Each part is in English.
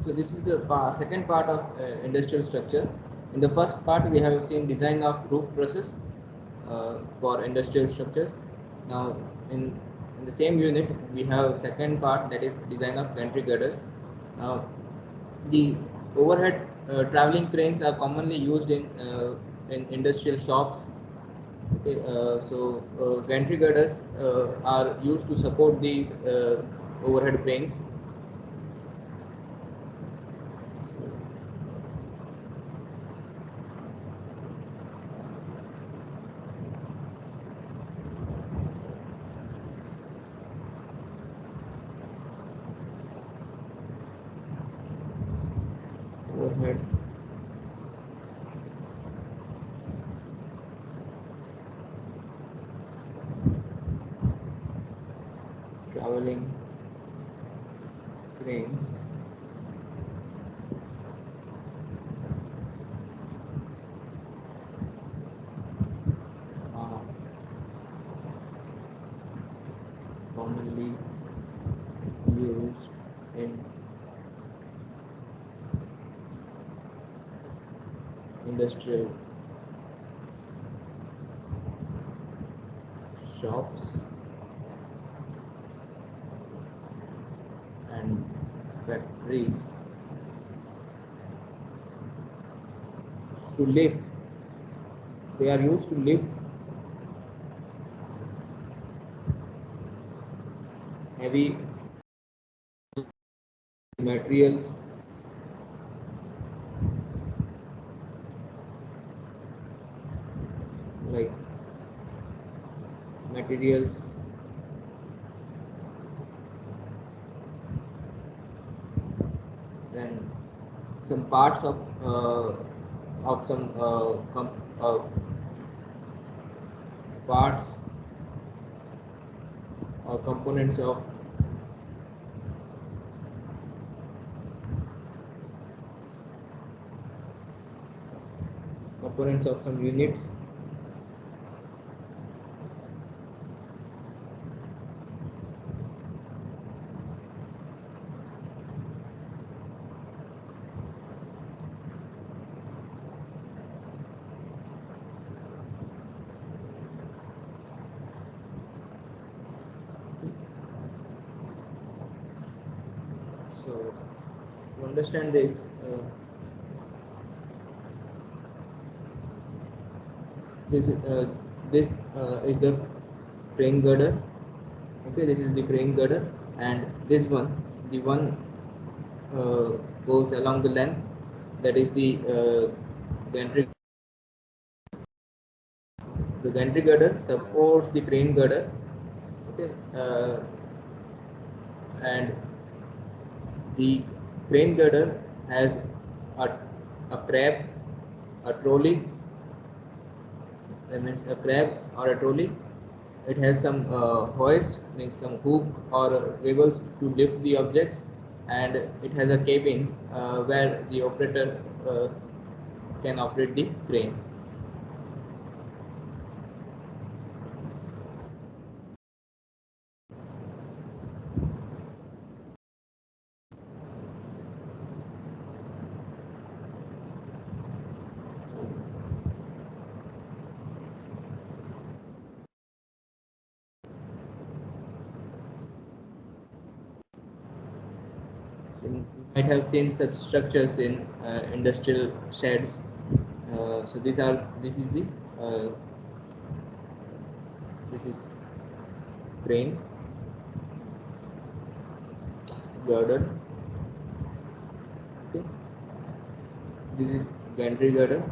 So this is the second part of industrial structure. In the first part, we have seen design of roof trusses for industrial structures. Now, in the same unit, we have second part, that is design of gantry girders. Now, the overhead traveling cranes are commonly used in industrial shops. Okay, gantry girders are used to support these overhead cranes. Overhead traveling cranes are commonly used in industrial shops and factories to lift. They are used to lift heavy materials like materials then some parts of some parts or components of some units. So to understand this, this is the crane girder. Okay, this is the crane girder, and this one, the one goes along the length, that is the gantry. The gantry girder supports the crane girder. Okay, and the crane girder has a crab, a trolley. That means a crab or a trolley. It has some hoist, means some hook or cables to lift the objects, and it has a cabin where the operator can operate the crane. So you might have seen such structures in industrial sheds. So this is the uh, this is crane girder. Okay, this is gantry girder.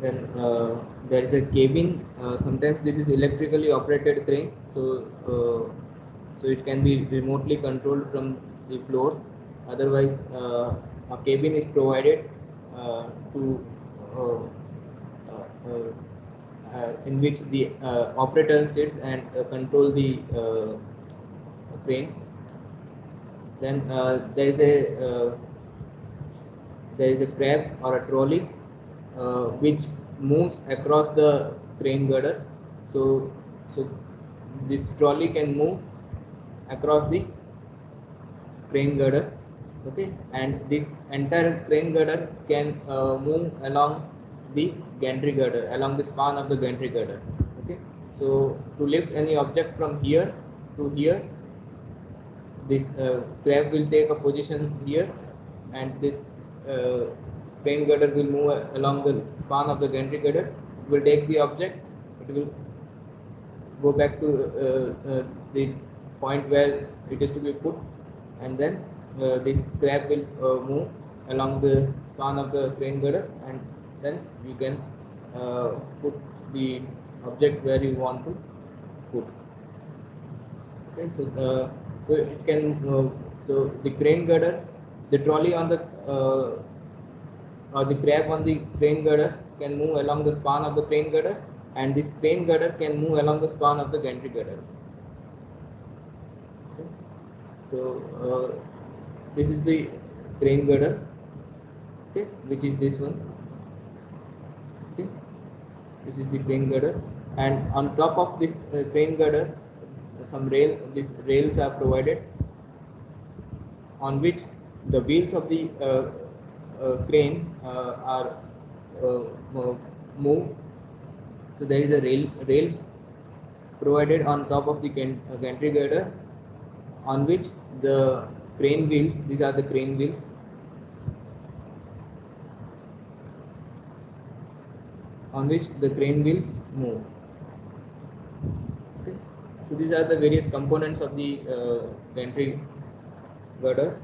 Then there is a cabin. Sometimes this is electrically operated crane, so it can be remotely controlled from the floor. Otherwise, a cabin is provided to uh, uh, in which the operator sits and control the crane. Then there is a crab or a trolley which moves across the crane girder. So this trolley can move across the crane girder, okay, and this entire crane girder can move along the gantry girder, along the span of the gantry girder, okay. So to lift any object from here to here, this crab will take a position here, and this crane girder will move along the span of the gantry girder. It will take the object, it will go back to the point where it is to be put, and then this crab will move along the span of the crane girder, and then you can put the object where you want to put. Okay, so it can so the crane girder, the trolley on the or the crab on the crane girder can move along the span of the crane girder, and this crane girder can move along the span of the gantry girder. Okay. So this is the crane girder, okay, which is this one. Okay, this is the crane girder, and on top of this crane girder, these rails are provided, on which the wheels of the crane are moved. So there is a rail provided on top of the gantry girder, on which the crane wheels, these are the crane wheels, on which the crane wheels move. Okay. So these are the various components of the gantry girder.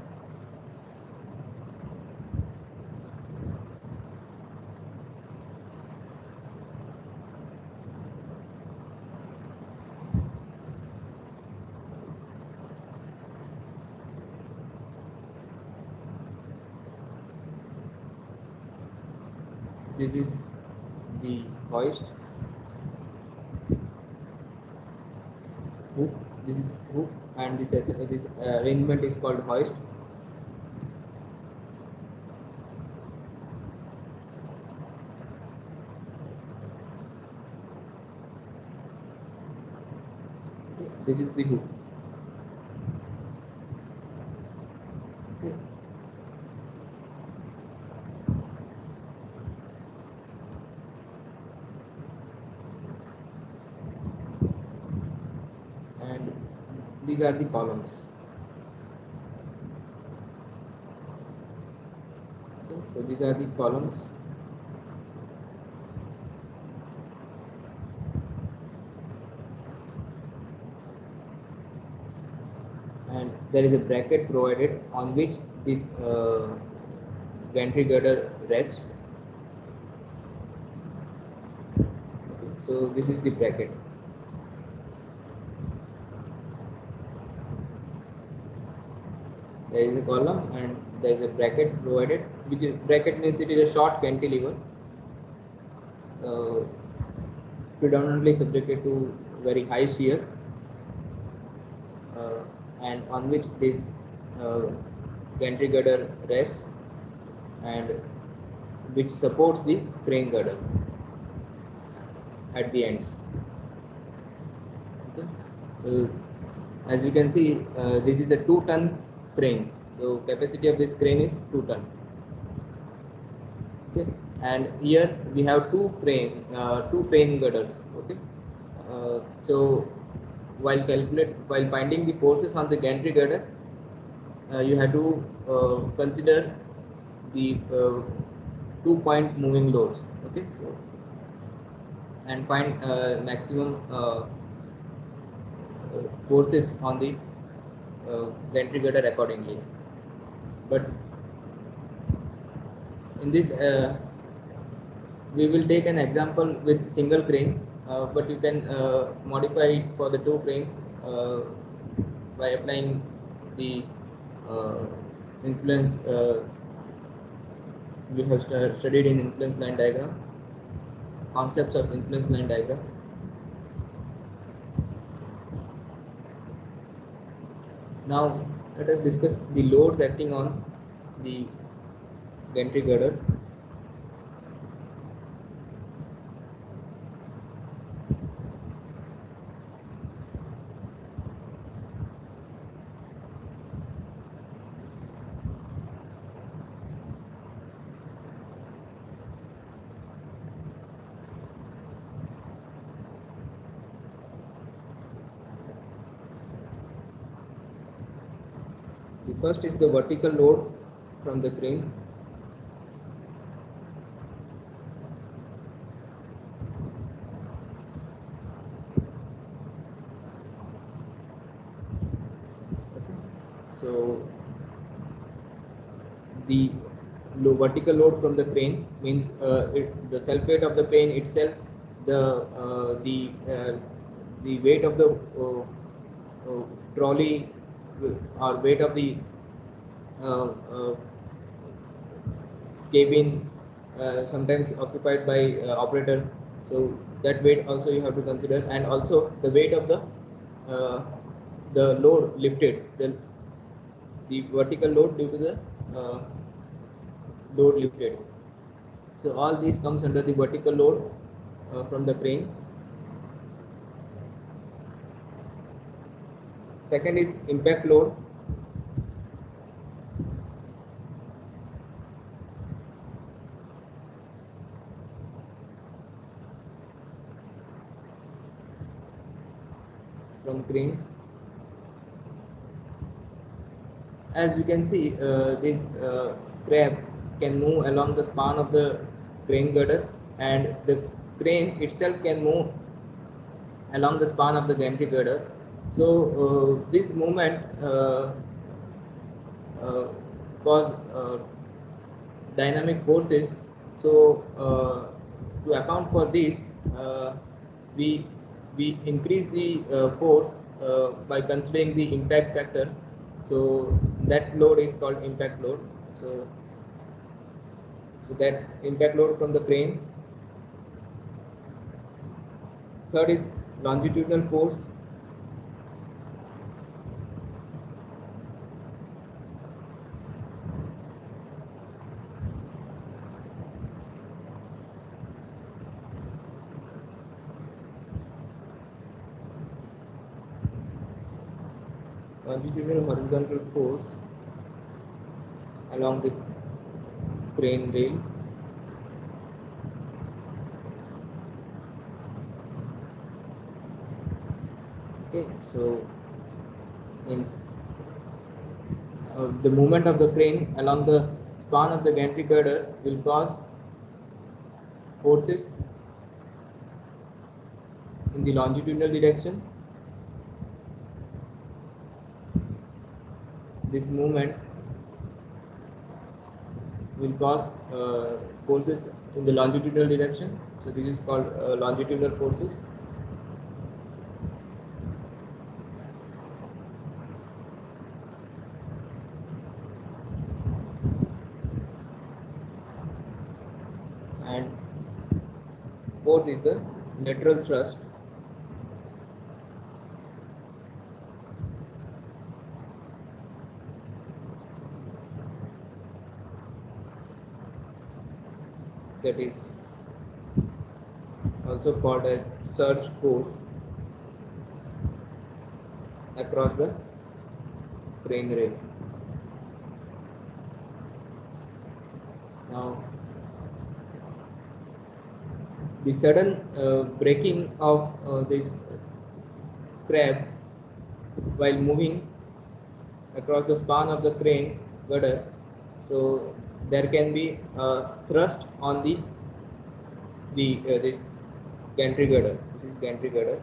This is the hoist hook. This is hook, and this arrangement is called hoist. Okay. This is the hook. Okay. And these are the columns. Okay. So these are the columns. And there is a bracket provided on which this gantry girder rests. Okay. So this is the bracket. There is a column and there is a bracket provided, which is bracket means it is a short cantilever, predominantly subjected to very high shear, and on which this gantry girder rests, and which supports the crane girder at the ends. Okay. So as you can see, this is a 2-ton crane. So capacity of this crane is 2 ton. Okay, and here we have two crane girders. Okay, so while finding the forces on the gantry girder, you have to consider the 2-point moving loads. Okay, so and find maximum forces on the gantry girder accordingly. But in this we will take an example with single crane, but you can modify it for the 2 cranes by applying the influence we have studied in influence line diagram. concepts of influence line diagram. Now let us discuss the loads acting on the gantry girder. The first is the vertical load from the crane. Okay. So the vertical load from the crane means the self weight of the crane itself, the weight of the trolley or weight of the uh, uh, cabin sometimes occupied by operator, so that weight also you have to consider, and also the weight of uh, the load lifted, the vertical load due to the load lifted. So all these comes under the vertical load from the crane. Second is impact load. From crane. As we can see, this crab can move along the span of the crane girder, and the crane itself can move along the span of the gantry girder. So this movement uh, cause dynamic forces. So to account for this, we we increase the force by considering the impact factor. So that load is called impact load. So that impact load from the crane. Third is longitudinal force. Longitudinal horizontal force along the crane rail. Okay, so means the movement of the crane along the span of the gantry girder will cause forces in the longitudinal direction. This movement will cause forces in the longitudinal direction. So this is called longitudinal forces. And fourth is the lateral thrust. That is also called as surge force across the crane rail. Now, the sudden breaking of this crab while moving across the span of the crane girder, so there can be thrust on the this gantry girder. This is gantry girder.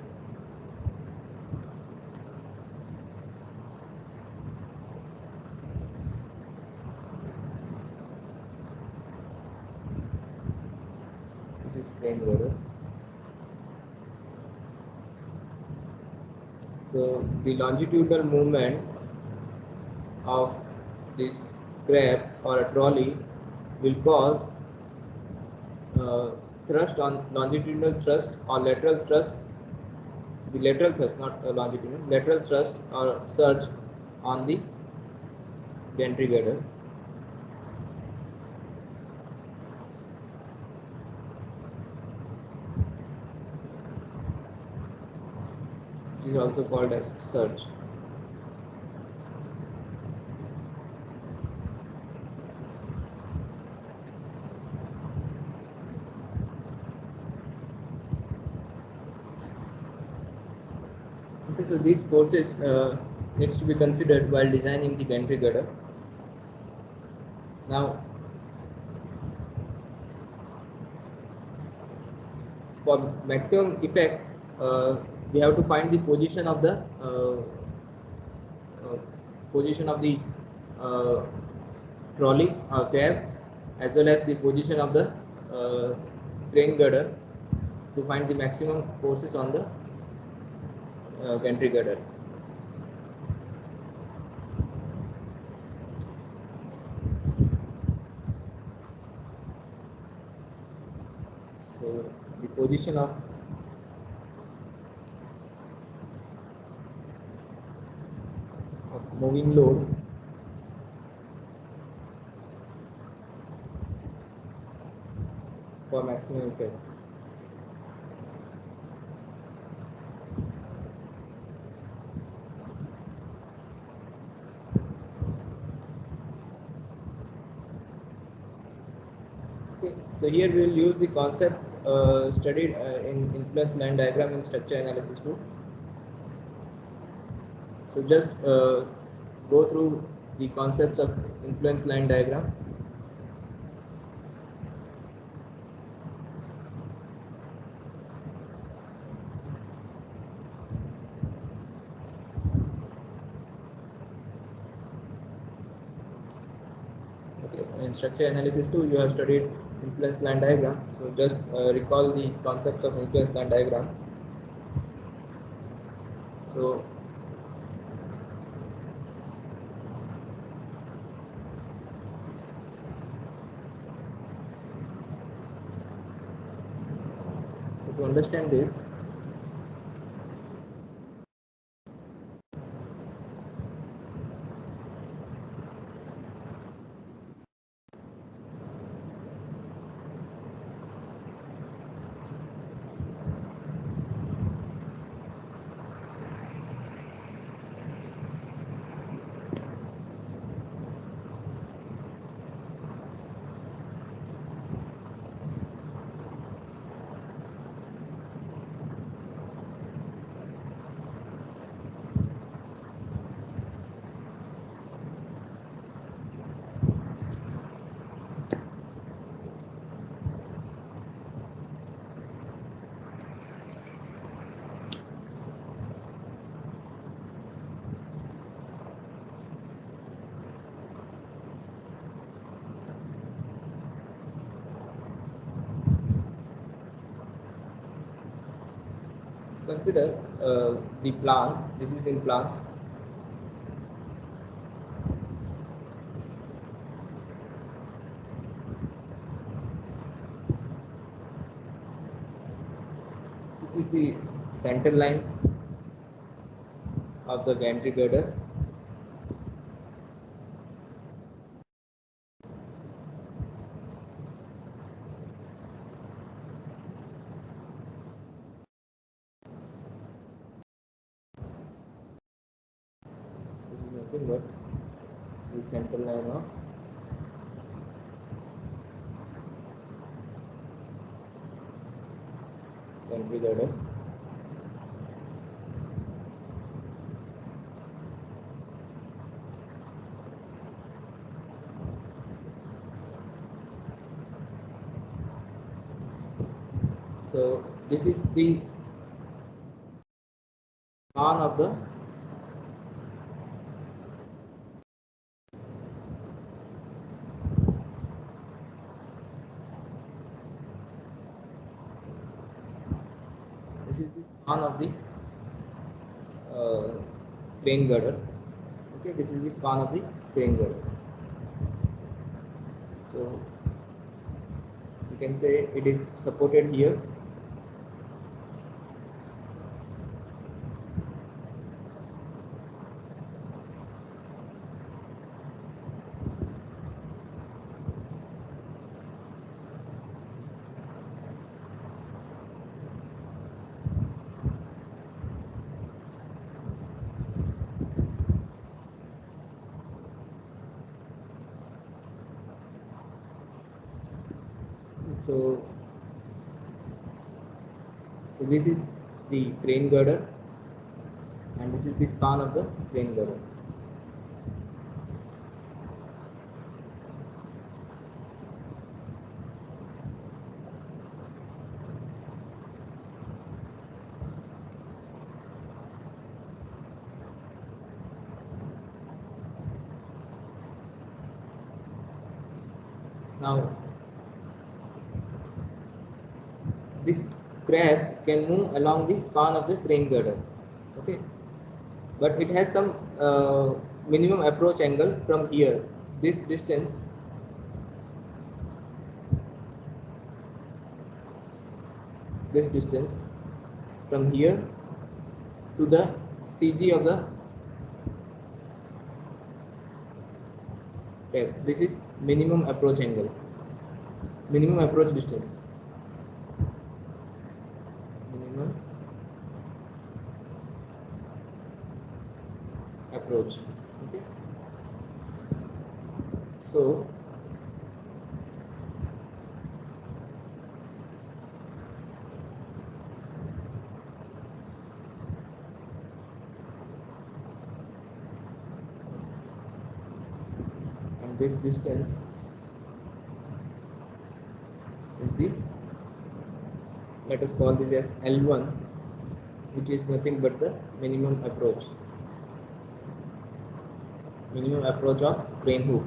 This is crane girder. So the longitudinal movement of this crab or a trolley will cause thrust on longitudinal thrust or lateral thrust, the lateral thrust, not longitudinal, lateral thrust or surge on the gantry girder. Which is also called as surge. Okay, so these forces needs to be considered while designing the gantry girder. Now, for maximum effect, we have to find the position of the uh, uh, trolley or cab, as well as the position of the crane girder to find the maximum forces on the gantry girder. So the position of moving load for maximum effect. Okay, so here we will use the concept studied in influence line diagram in structure analysis too. So just go through the concepts of influence line diagram. Okay, in structure analysis too, you have studied influence line diagram. So just recall the concepts of influence line diagram. So to understand this, consider the plan. This is in plan. This is the center line of the gantry girder. This is nothing but the center line of gantry girder. So this is the span of the this is the span of the crane girder. Okay, this is the span of the crane girder. So the can say it is supported here. So this is the crane girder, and this is the span of the crane girder. Now this crab can move along the span of the crane girder, okay, but it has some minimum approach angle from here. This distance from here to the CG of the crab. This is minimum approach angle, minimum approach distance, minimum approach, okay. So and this distance is the, let us call this as L1, which is nothing but the minimum approach of crane hook,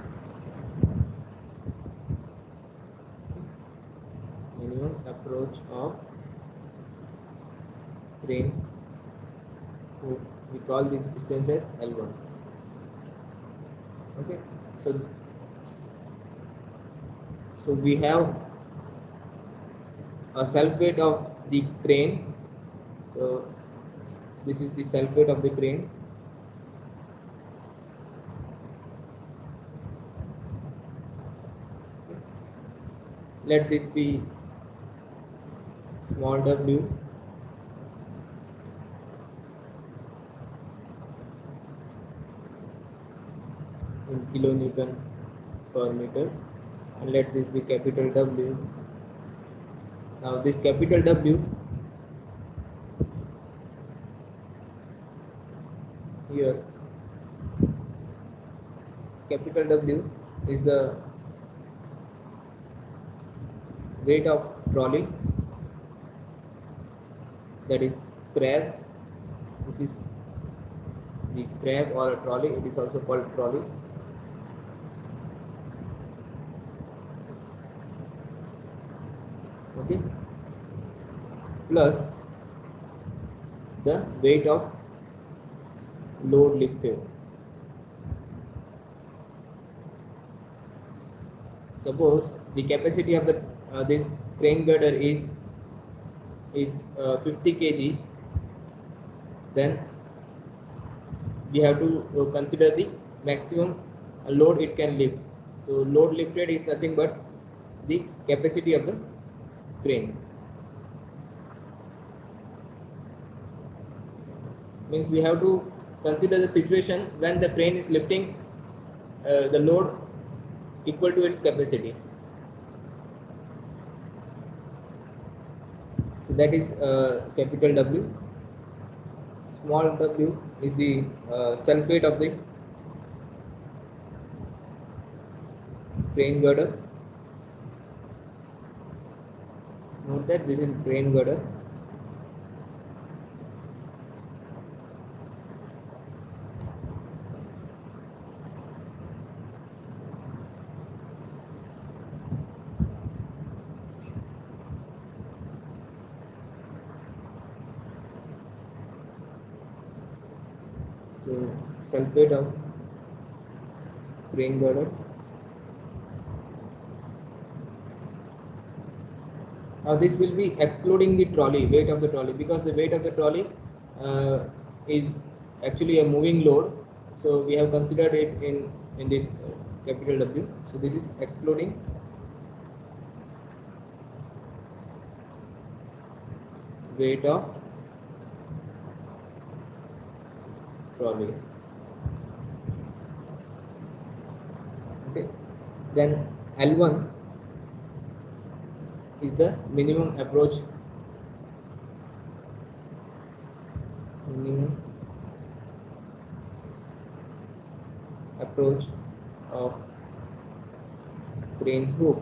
minimum approach of crane hook. We call this distance as L1, okay. So we have a self weight of the crane. So this is the self weight of the crane. Let this be small w, in kilonewton per meter, and let this be capital W. Now this capital W here, capital W is the weight of trolley, that is crab. This is the crab or a trolley, it is also called trolley. Okay, plus the weight of load lifted. Suppose the capacity of the this crane girder is 50 kg, then we have to consider the maximum load it can lift. So load lifted is nothing but the capacity of the crane. Means we have to consider the situation when the crane is lifting the load equal to its capacity. So that is capital W. Small w is the self weight of the crane girder. Note that this is crane girder. So self weight of crane girder. Now this will be excluding the trolley, weight of the trolley, because the weight of the trolley is actually a moving load. So we have considered it in this capital W. So this is excluding weight of trolley. Okay. Then L1 is the minimum approach of crane hook,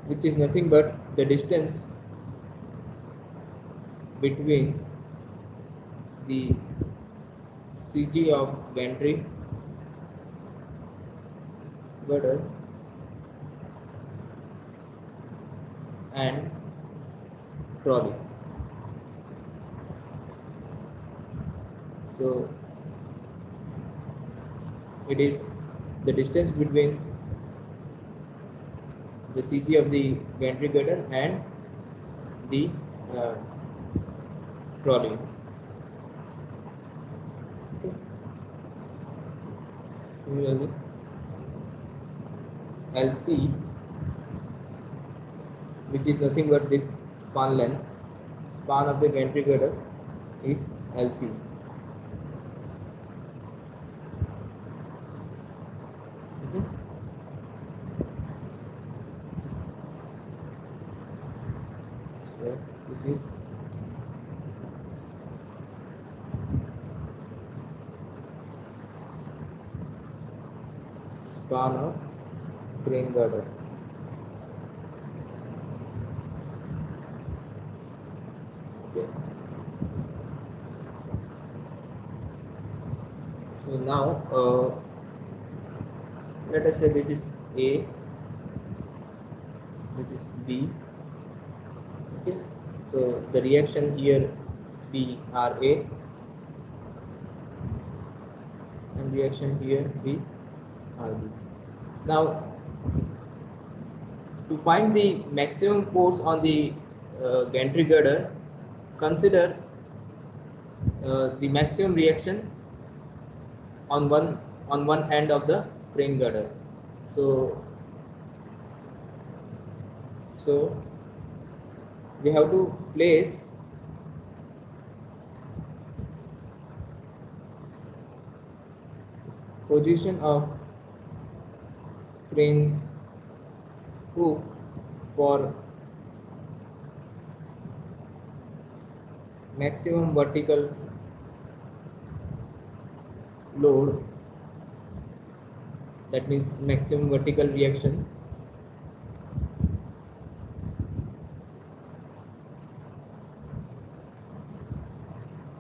which is nothing but the distance between the CG of gantry girder and trolley. So it is the distance between the CG of the gantry girder and the uh, trolley. Okay. Similarly, LC, which is nothing but this span length, span of the gantry girder is LC. Okay. So this is span of crane girder. Okay. So now let us say this is A, this is B. Okay. So the reaction here B are A and reaction here B are B. Now to find the maximum force on the gantry girder, consider the maximum reaction on one end of the crane girder. So we have to place position of crane hook for maximum vertical load, that means maximum vertical reaction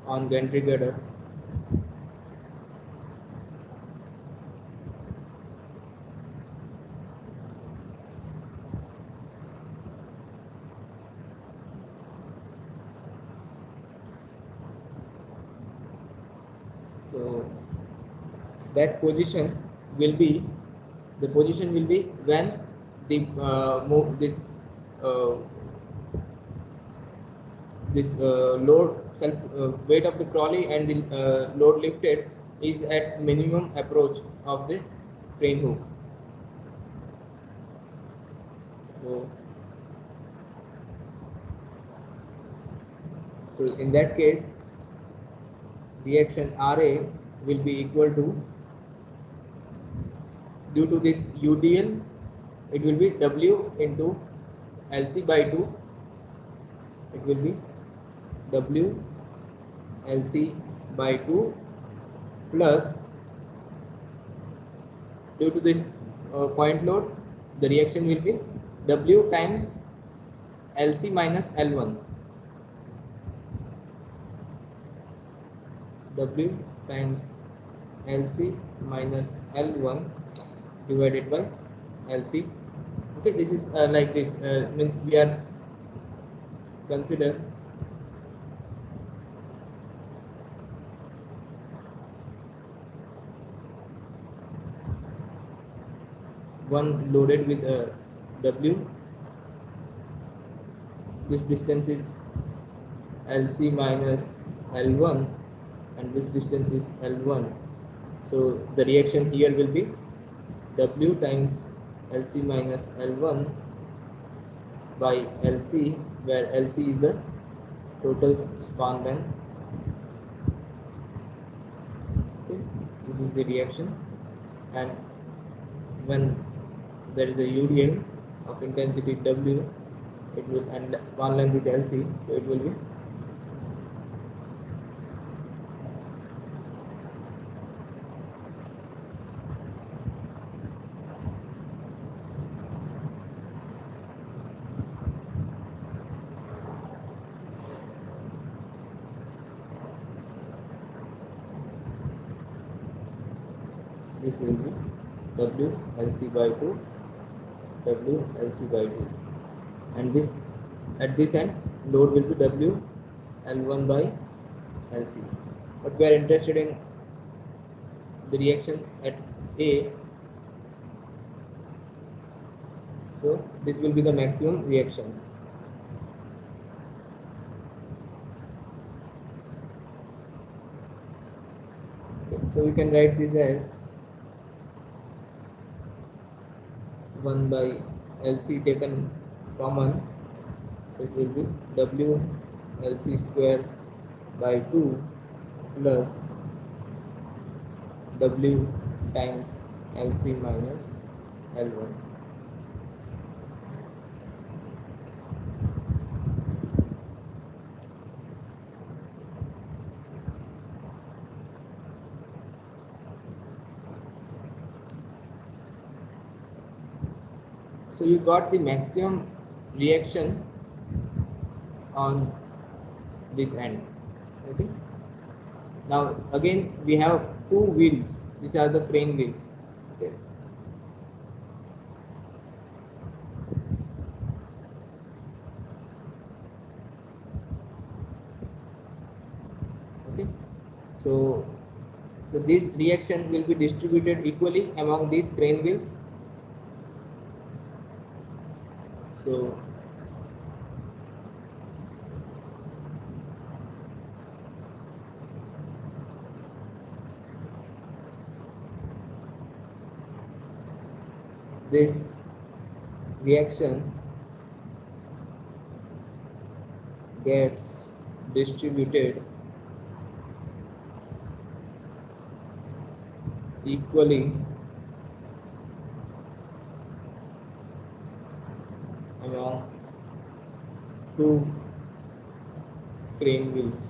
on gantry girder. So that position will be when the uh, this load self weight of the trolley and the load lifted is at minimum approach of the crane hook. So in that case, reaction RA will be equal to, due to this UDL, it will be W into LC by 2. It will be W LC by 2 plus, due to this point load, the reaction will be W times LC minus L1. W times LC minus L1 divided by LC. Okay, this is like this, means we are consider one loaded with W this distance is LC minus L1 and this distance is L1. So the reaction here will be W times LC minus L1 by LC, where LC is the total span length. Okay, this is the reaction, and when there is a UDL of intensity W, it will, and span length is LC, so it will be this will be W LC by 2, W LC by 2, and this at this end load will be W L1 by LC. But we are interested in the reaction at A, so this will be the maximum reaction. Okay, so we can write this as 1 by LC taken common, so it will be W LC square by 2 plus W times LC minus L1. So you got the maximum reaction on this end. Okay. Now again we have two wheels. These are the crane wheels. Okay. Okay. So this reaction will be distributed equally among these crane wheels. So this reaction gets distributed equally among two crane wheels.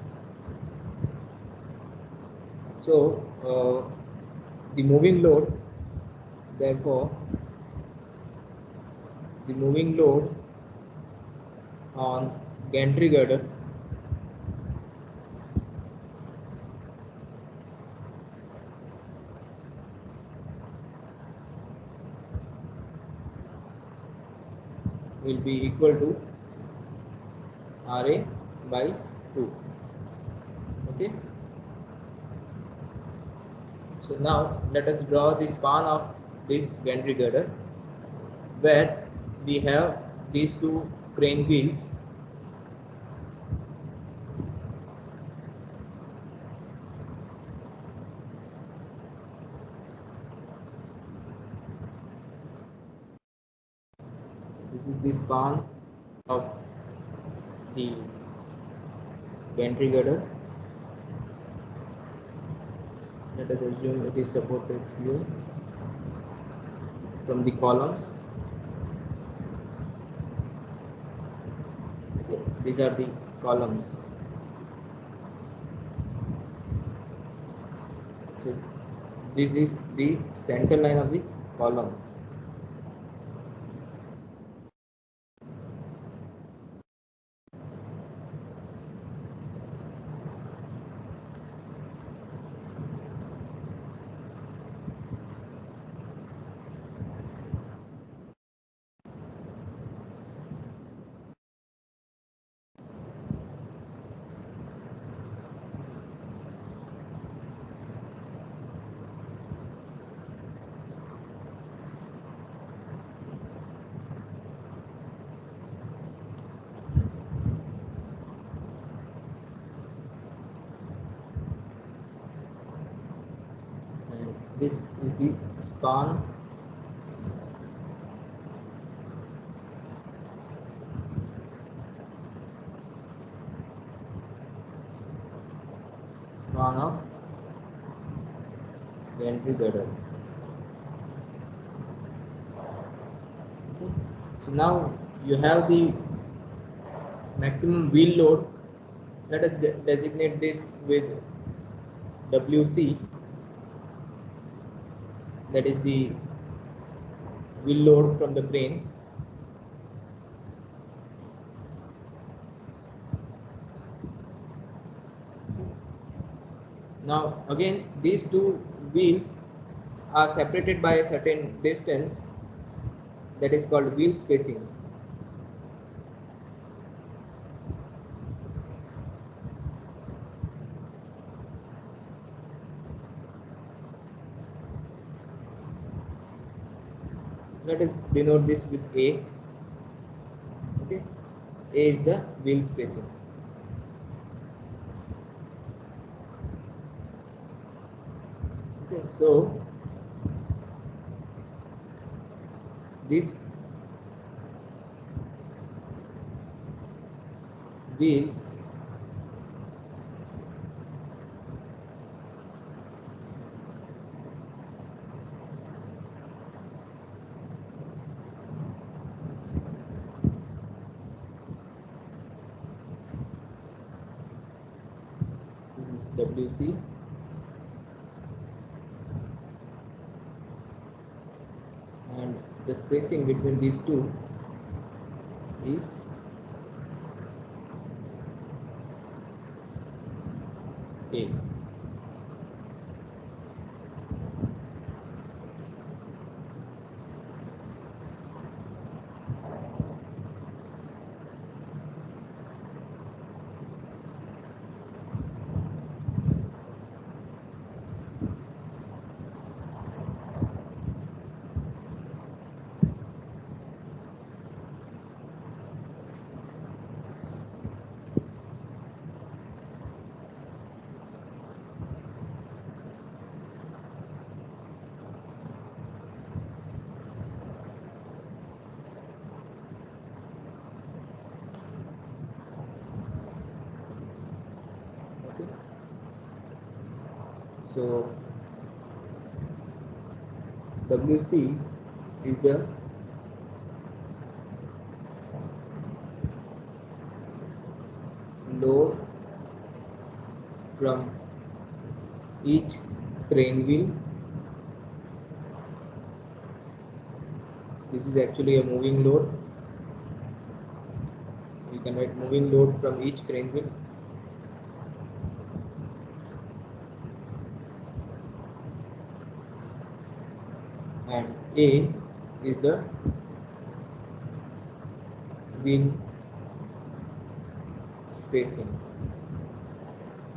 So the moving load, therefore the moving load on gantry girder will be equal to RA by 2. Okay. So now let us draw the span of this gantry girder, where we have these two crane wheels. This is the span of the gantry girder. Let us assume it is supported here from the columns. Okay, these are the columns. So this is the center line of the column. This is the span of gantry girder. Okay. So now you have the maximum wheel load. Let us designate this with WC, that is the wheel load from the crane. Now again, these two wheels are separated by a certain distance, that is called wheel spacing. Let us denote this with A. Okay, A is the wheel spacing. Okay, so these wheels this is WC, and the spacing between these two is A. Okay. So WC is the load from each crane wheel. This is actually a moving load. You can write moving load from each crane wheel. And A is the wheel spacing.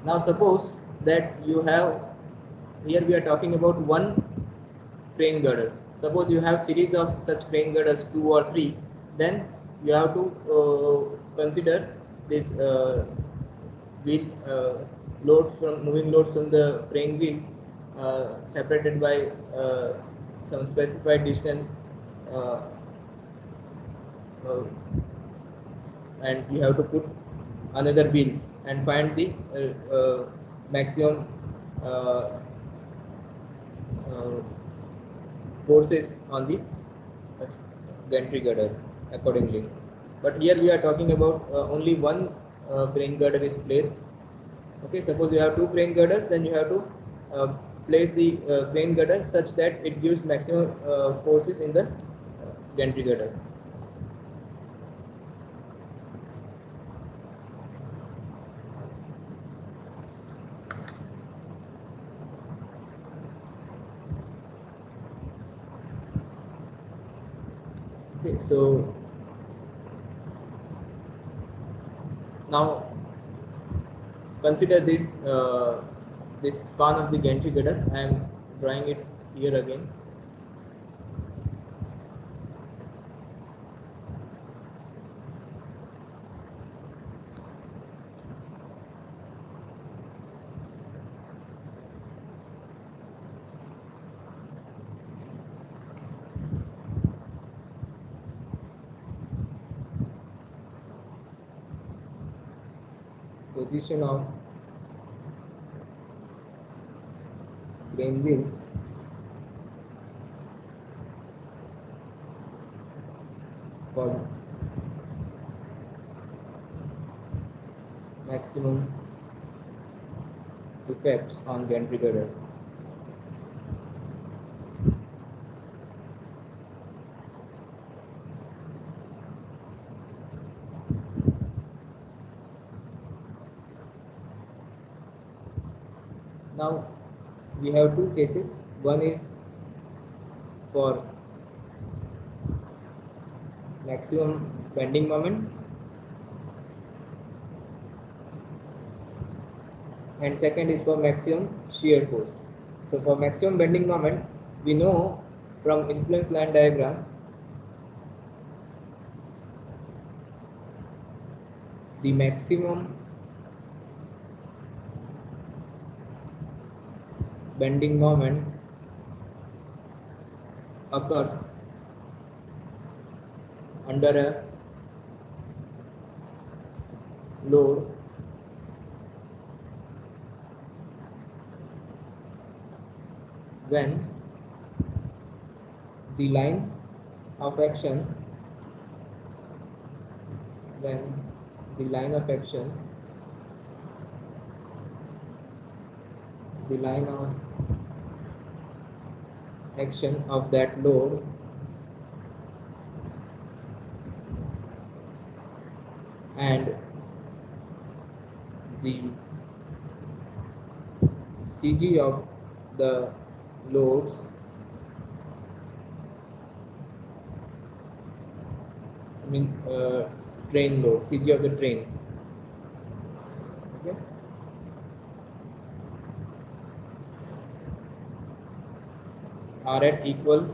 Now suppose that you have, here we are talking about one crane girder. Suppose you have series of such crane girders, 2 or 3, then you have to consider this wheel loads from moving loads from the crane wheels separated by some specified distance, uh, uh, and you have to put another wheels and find the maximum uh, uh, forces on the gantry girder accordingly. But here we are talking about only one crane girder is placed. Okay, suppose you have two crane girders, then you have to place the crane girder such that it gives maximum forces in the gantry girder. Okay, so now consider this span of the gantry girder. I am drawing it here again. position of crane wheels for maximum effects on gantry girder. Now we have two cases. One is for maximum bending moment and second is for maximum shear force. So for maximum bending moment, we know from influence line diagram the maximum bending moment occurs under a load when the line of action when the line of action of that load and the CG of the loads means train load, CG of the train. Okay. Are at equal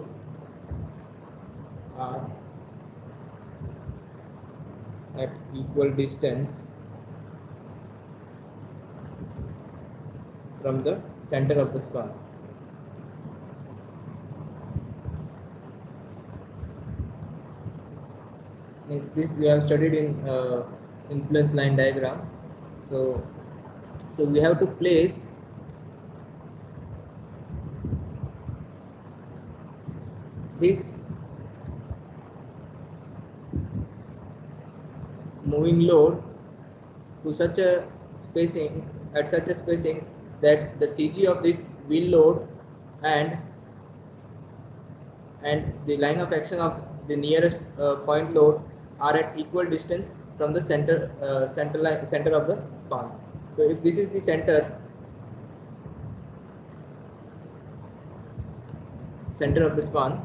distance from the center of the span. This we have studied in influence line diagram. So we have to place this moving load to such a spacing that the CG of this wheel load and the line of action of the nearest point load are at equal distance from the center of the span. So if this is the center of the span,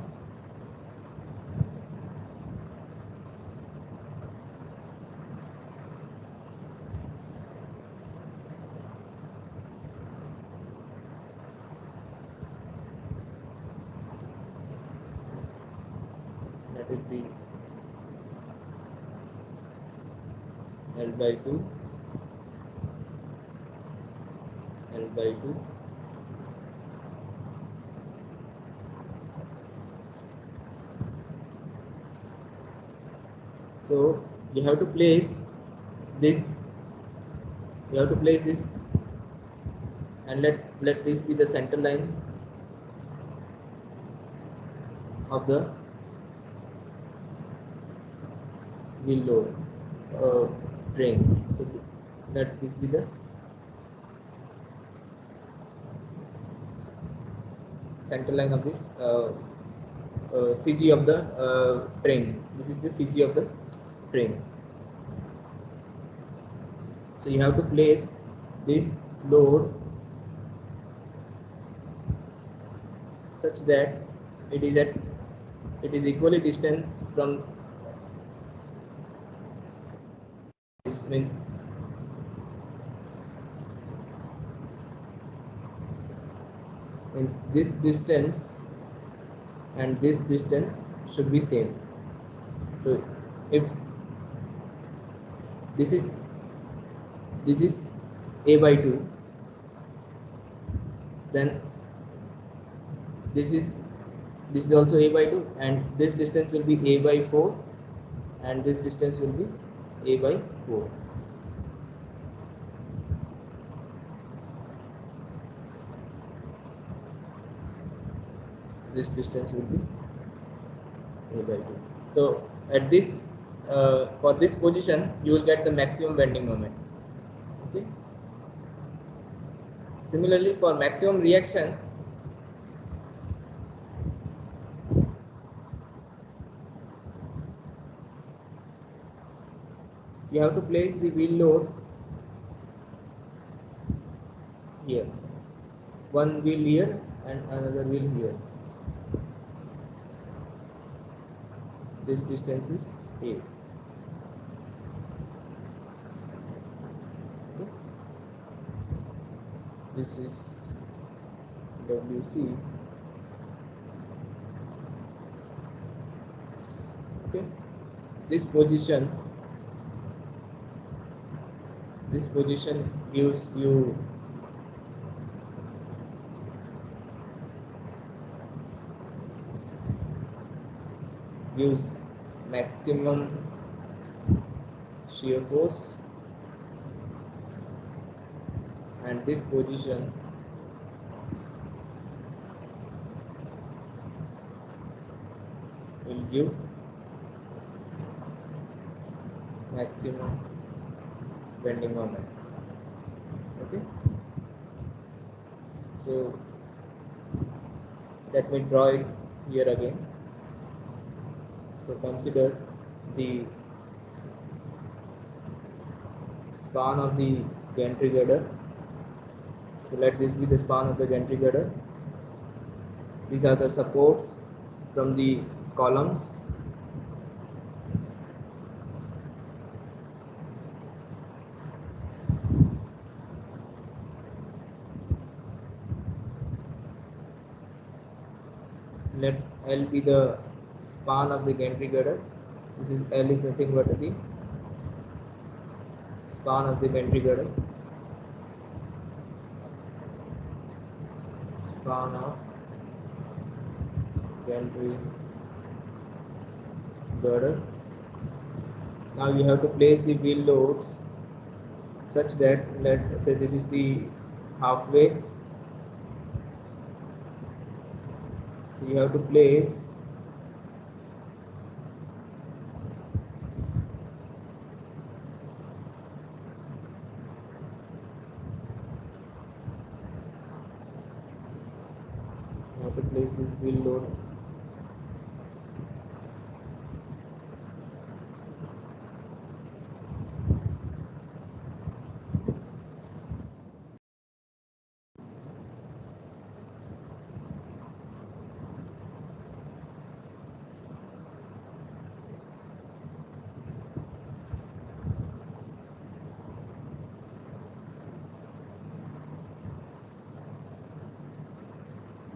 that will be L by 2, L by 2, so you have to place this, and let this be the center line of the wheel load train. So let this be the center line of this CG of the train. This is the CG of the train. So you have to place this load such that it is equally distant from this, means this distance and this distance should be same. So if this is a by 2, then this is also a by 2, and this distance will be a by 4, and this distance will be a by 4. this distance will be a by 2. So at this for this position you will get the maximum bending moment. Okay. Similarly, for maximum reaction, you have to place the wheel load here, one wheel here and another wheel here. This distance is A. Okay. This is WC. Okay. This position gives you maximum shear force, and this position will give maximum bending moment. Okay. So let me draw it here again. So consider the span of the gantry girder. So let this be the span of the gantry girder. These are the supports from the columns. Let L be the span of the gantry girder. This is L is nothing but the span of the gantry girder. Span of gantry girder. Now you have to place the wheel loads such that, let's say this is the halfway. So you have to place this wheel load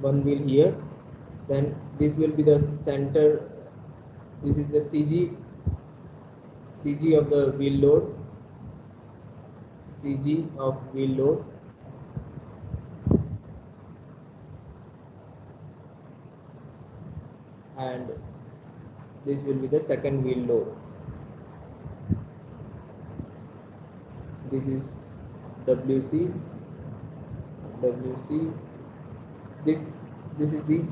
one wheel here, then this will be the center. This is the CG of the wheel load, CG of wheel load, and this will be the second wheel load. This is WC. This is the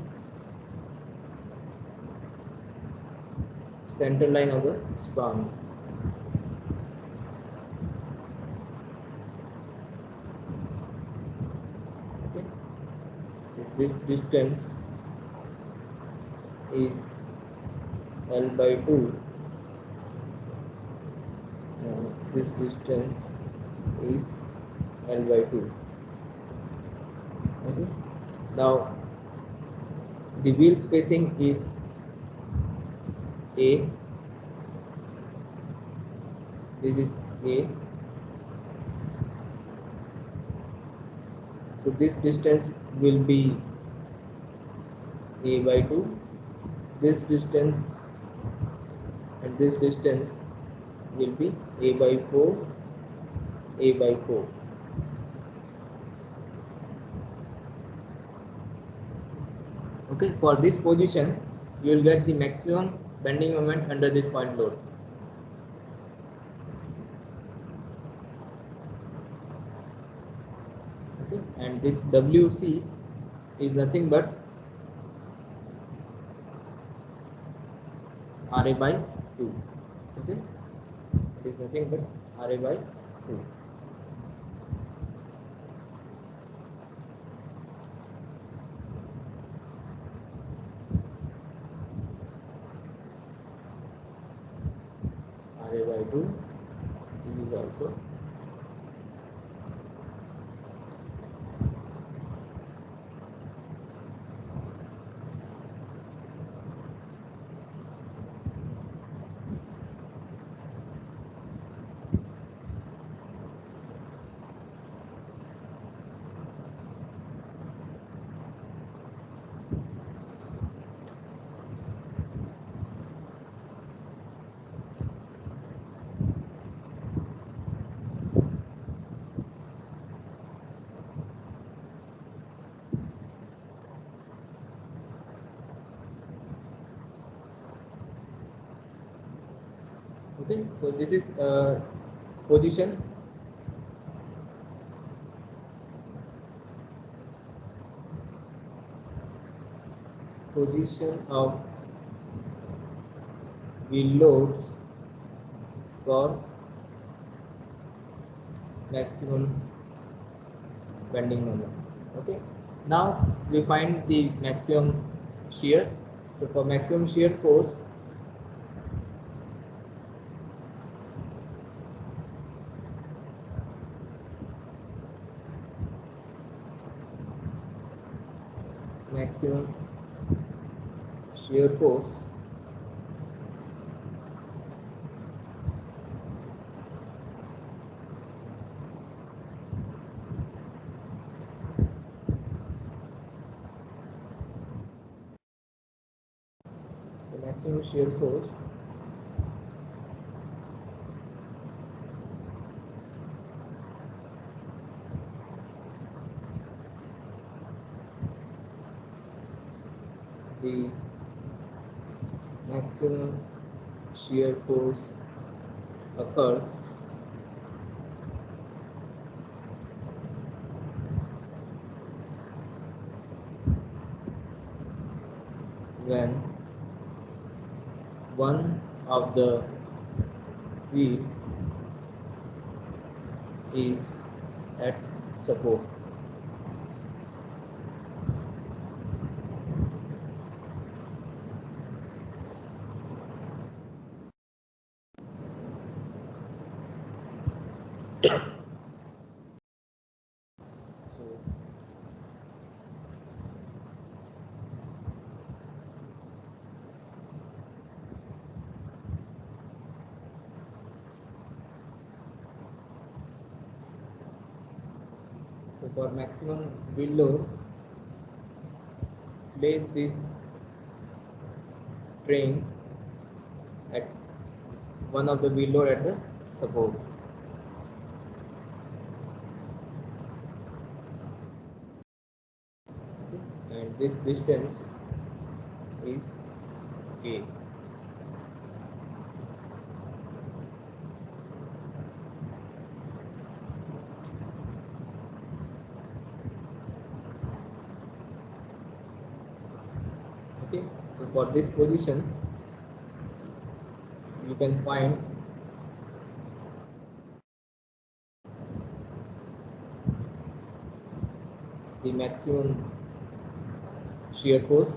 center line of the span. Okay. So this distance is L by 2. This distance is L by 2. Okay. Now the wheel spacing is A. This is A. So this distance will be A by 2. This distance and this distance will be A by 4, A by 4. Okay, for this position you will get the maximum bending moment under this point load. Okay, and this WC is nothing but Ra by 2. Okay, it is nothing but Ra by 2. Ra by 2. This is also okay. So this is position of wheel loads for maximum bending moment. Okay, now we find the maximum shear. So for maximum shear force, maximum shear force the maximum shear force the maximum shear force occurs when one of the wheel is at support. So for maximum wheel load, place this train at one of the wheel load at the support. Okay. And this distance is A. Okay, so for this position you can find the maximum shear force.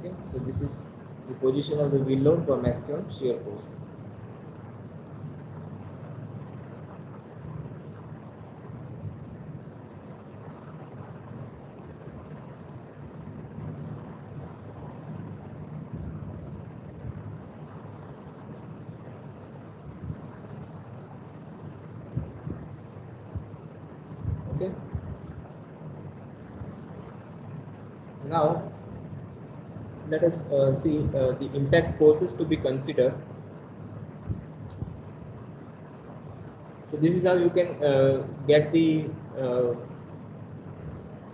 Okay, so this is the position of the wheel load for maximum shear force. Okay, now let us see the impact forces to be considered. So this is how you can get the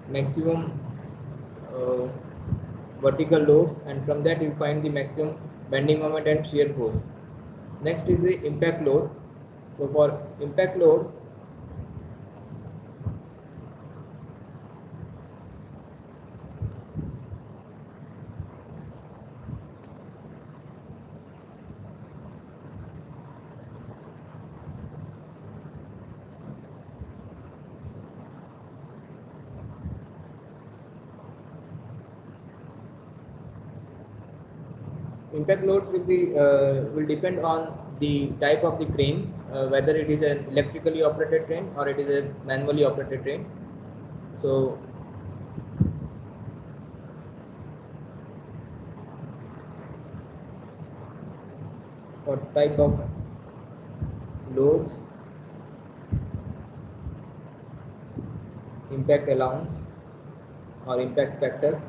maximum uh, vertical loads, and from that you find the maximum bending moment and shear force. Next is the impact load. So for impact load, Impact loads will depend on the type of the crane, whether it is an electrically operated crane or it is a manually operated crane. So for type of loads, impact allowance or impact factor.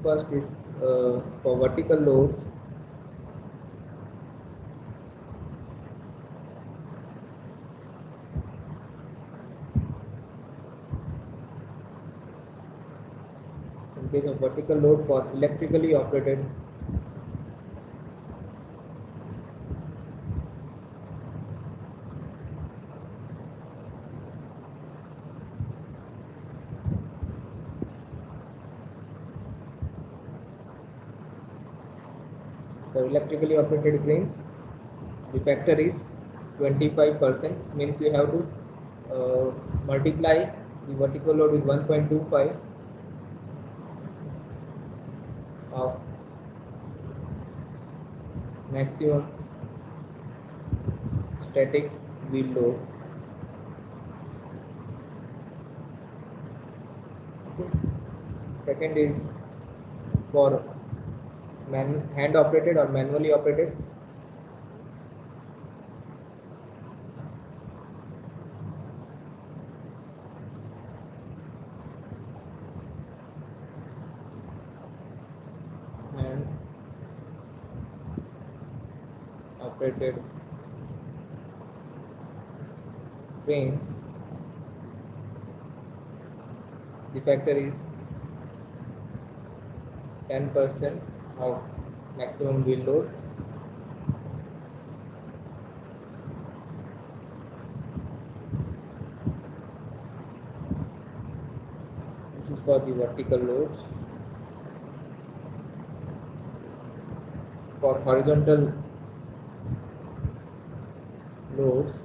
First is for vertical loads. In case of vertical load for electrically operated, cranes, the factor is 25%, means you have to multiply the vertical load with 1.25 of maximum static wheel load. Okay. Second is for hand operated or manually operated. Hand operated cranes, the factor is 10% of maximum wheel load. This is for the vertical loads. For horizontal loads,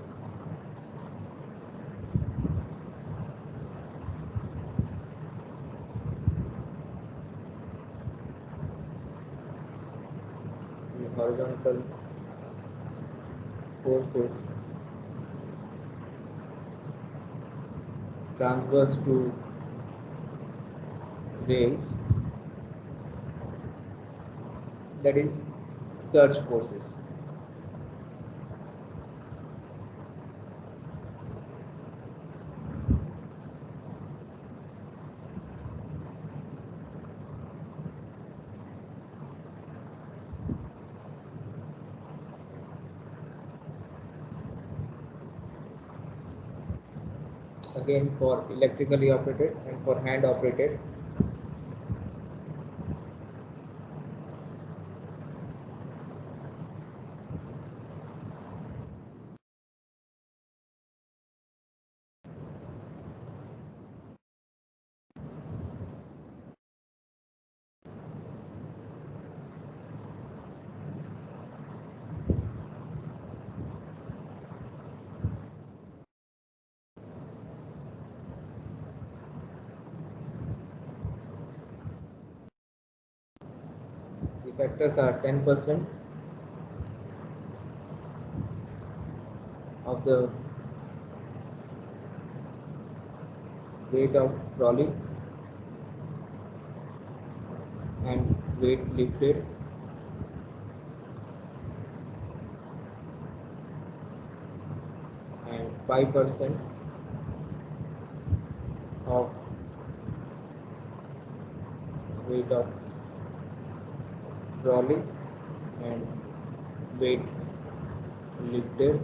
the horizontal forces transverse to rails, that is surge forces. Again for electrically operated and for hand operated. The factors are 10% of the weight of trolley and weight lifted, and 5% of weight of trolley and weight lifted.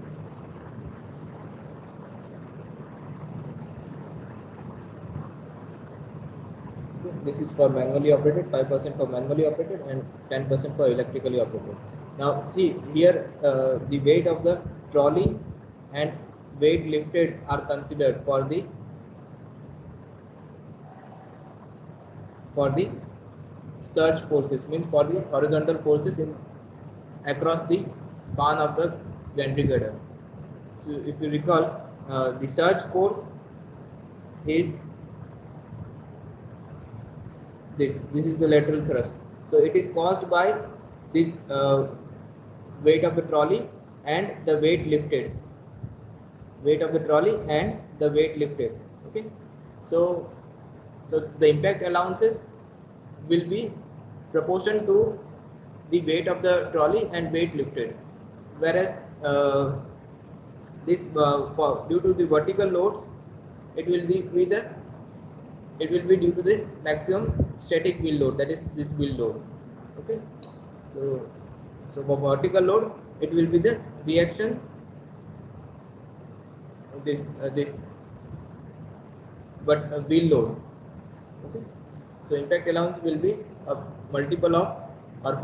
This is for manually operated, 5% for manually operated and 10% for electrically operated. Now see here, the weight of the trolley and weight lifted are considered for the surge forces, means for the horizontal forces in across the span of the gantry girder. So if you recall, the surge force is this is the lateral thrust. So it is caused by this weight of the trolley and the weight lifted, okay. So the impact allowances will be proportion to the weight of the trolley and weight lifted, whereas due to the vertical loads, it will be due to the maximum static wheel load, that is this wheel load, okay. So for vertical load, it will be the reaction of this but wheel load, okay. So impact allowance will be a multiple of or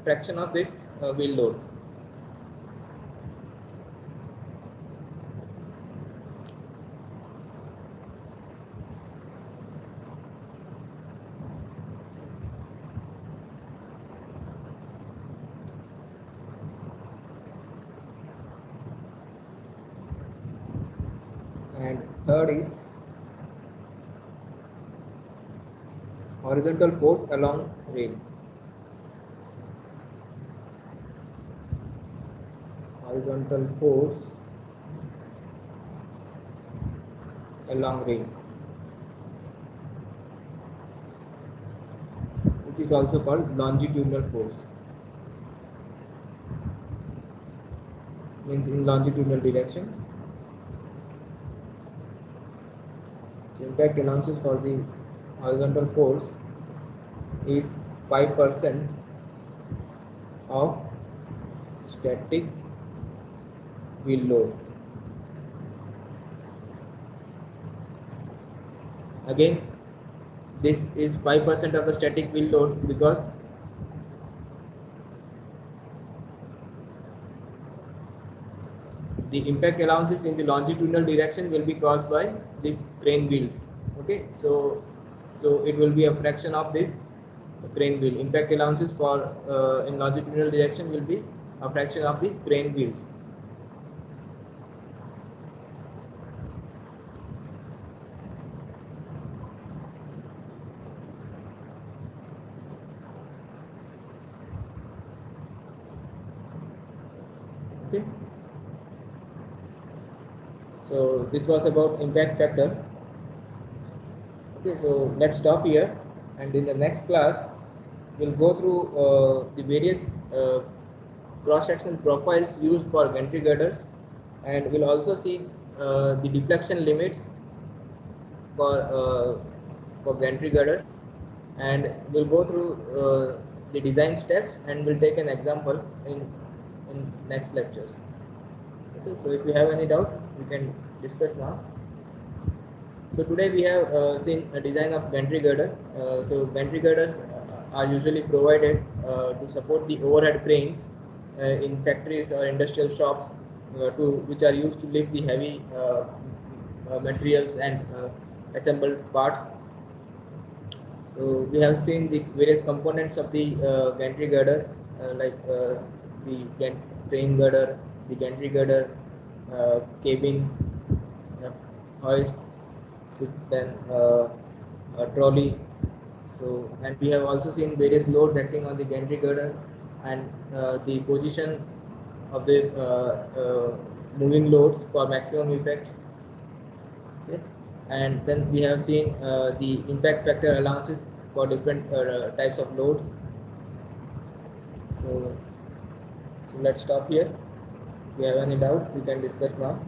fraction of this wheel load. And third is horizontal force along rail. Horizontal force along rail, which is also called longitudinal force, means in longitudinal direction. So impact allowances for the horizontal force is 5% of static wheel load. Again, this is 5% of the static wheel load because the impact allowances in the longitudinal direction will be caused by these crane wheels, okay. So it will be a fraction of this crane wheel. Impact allowances for in longitudinal direction will be a fraction of the crane wheels. Okay. So this was about impact factor. Okay, so let's stop here, and in the next class we'll go through the various cross-sectional profiles used for gantry girders, and we'll also see the deflection limits for gantry girders, and we'll go through the design steps, and we'll take an example in next lectures. Okay, so if you have any doubt, we can discuss now. So today we have seen a design of gantry girder. So gantry girders are usually provided to support the overhead cranes in factories or industrial shops, which are used to lift the heavy materials and assembled parts. So we have seen the various components of the gantry girder, like the train girder, the gantry girder, cabin, hoist, then a trolley. So, and we have also seen various loads acting on the gantry girder, and the position of the moving loads for maximum effects. Okay. And then we have seen the impact factor allowances for different types of loads. So let's stop here. If you have any doubt, we can discuss now.